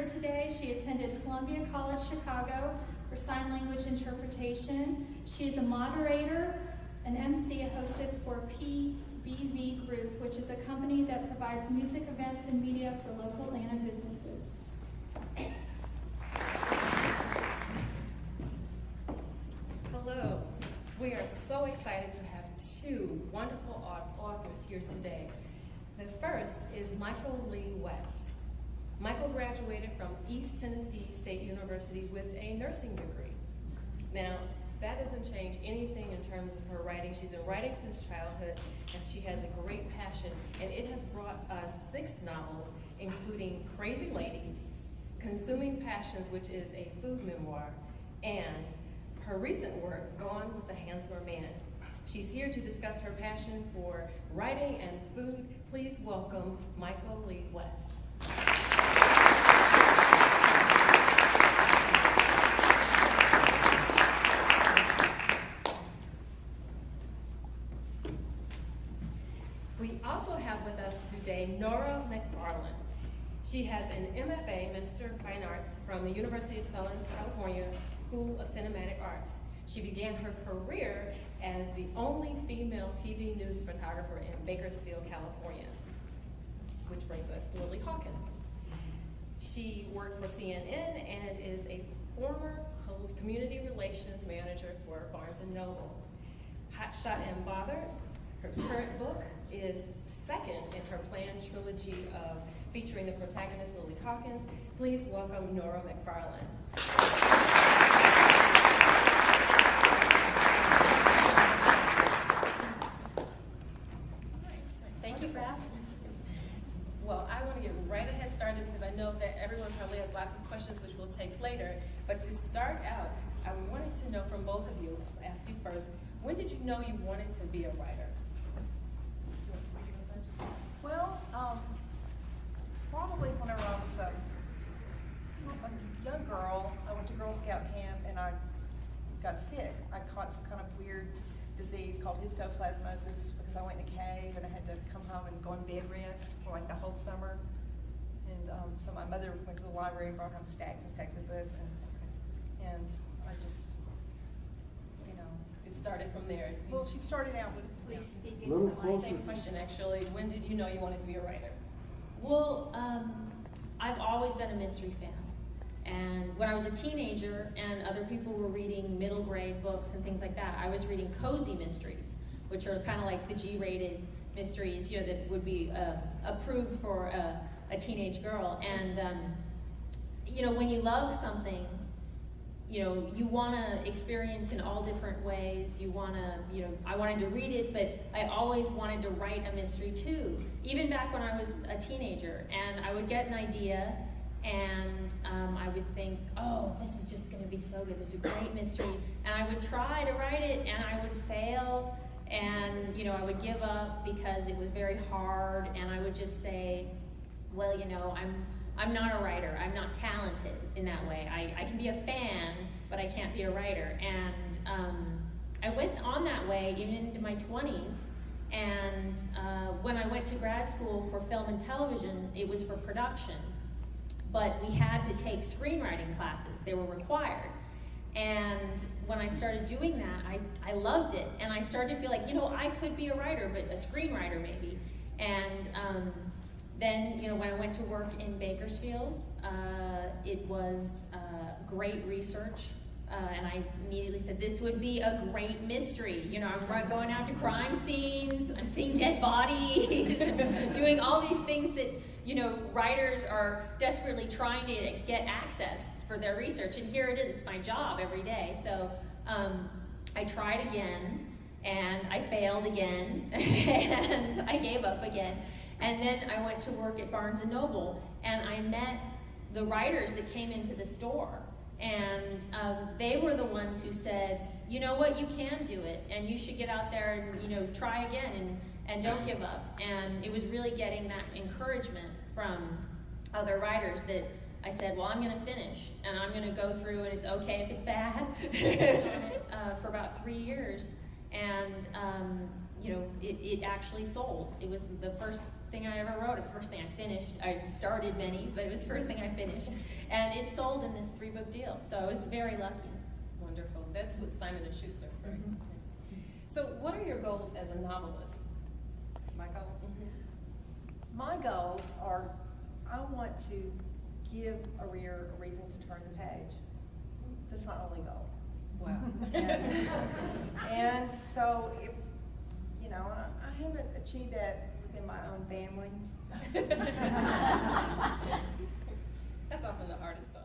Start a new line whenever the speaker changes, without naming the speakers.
here today. She attended Columbia College Chicago for sign language interpretation. She is a moderator, an MC, a hostess for PBV Group, which is a company that provides music events and media for local Atlanta businesses.
Hello. We are so excited to have two wonderful authors here today. The first is Micheal Lee West. Micheal graduated from East Tennessee State University with a nursing degree. Now, that doesn't change anything in terms of her writing. She's been writing since childhood, and she has a great passion, and it has brought us 6 novels, including Crazy Ladies, Consuming Passions, which is a food memoir, and her recent work, Gone with a Handsomer Man. She's here to discuss her passion for writing and food. Please welcome Micheal Lee West. We also have with us today Nora McFarland. She has an MFA, Master of Fine Arts, from the University of Southern California School of Cinematic Arts. She began her career as the only female TV news photographer in Bakersfield, California, which brings us to Lily Hawkins. She worked for CNN and is a former community relations manager for Barnes & Noble. Hot Shot and Bothered, her current book, is second in her planned trilogy of featuring the protagonist Lily Hawkins. Please welcome Nora McFarland.
Thank you for having me.
Well, I want to get right ahead started because I know that everyone probably has lots of questions which we'll take later. But to start out, I wanted to know from both of you, I'll ask you first, when did you know you wanted to be a writer?
Well, probably whenever I was a young girl, I went to Girl Scout camp and I got sick. I caught some kind of weird disease called histoplasmosis because I went in a cave and I had to come home and go on bed rest for like the whole summer. And so my mother went to the library and brought home stacks and stacks of books, and I just, you know.
It started from there.
Well, she started out with,
Please speak
A little
into the mic.
closer.
Same question, actually. When did you know you wanted to be a writer?
Well, I've always been a mystery fan. And when I was a teenager and other people were reading middle grade books and things like that, I was reading cozy mysteries, which are kind of like the G-rated mysteries, you know, that would be approved for a teenage girl. And, you know, when you love something, you know, you want to experience in all different ways. You want to, you know, I wanted to read it, but I always wanted to write a mystery too. Even back when I was a teenager, and I would get an idea, and I would think, oh, this is just going to be so good. There's a great mystery, and I would try to write it, and I would fail, and you know, I would give up because it was very hard, and I would just say, well, you know, I'm not a writer. I'm not talented in that way. I can be a fan, but I can't be a writer. And I went on that way even into my 20s. And when I went to grad school for film and television, it was for production. But we had to take screenwriting classes. They were required. And when I started doing that, I loved it. And I started to feel like, you know, I could be a writer, but a screenwriter maybe. And then, you know, when I went to work in Bakersfield, it was great research, and I immediately said, this would be a great mystery. You know, I'm going out to crime scenes, I'm seeing dead bodies, doing all these things that, you know, writers are desperately trying to get access for their research, and here it is, it's my job every day. So I tried again, and I failed again, and I gave up again. And then I went to work at Barnes & Noble, and I met the writers that came into the store. And they were the ones who said, you know what, you can do it, and you should get out there and, you know, try again and don't give up. And it was really getting that encouragement from other writers that I said, well, I'm going to finish, and I'm going to go through, and it's okay if it's bad. On it for about 3 years, and you know, it actually sold. It was the thing I ever wrote, the first thing I finished. I started many, but it was the first thing I finished. And it sold in this 3-book deal, so I was very lucky.
Wonderful. That's with Simon & Schuster, right?
Mhm.
So what are your goals as a novelist?
My goals? My goals are, I want to give a reader a reason to turn the page. That's my only goal.
Wow.
And so if, you know, I haven't achieved that within my own family.
That's often the hardest side.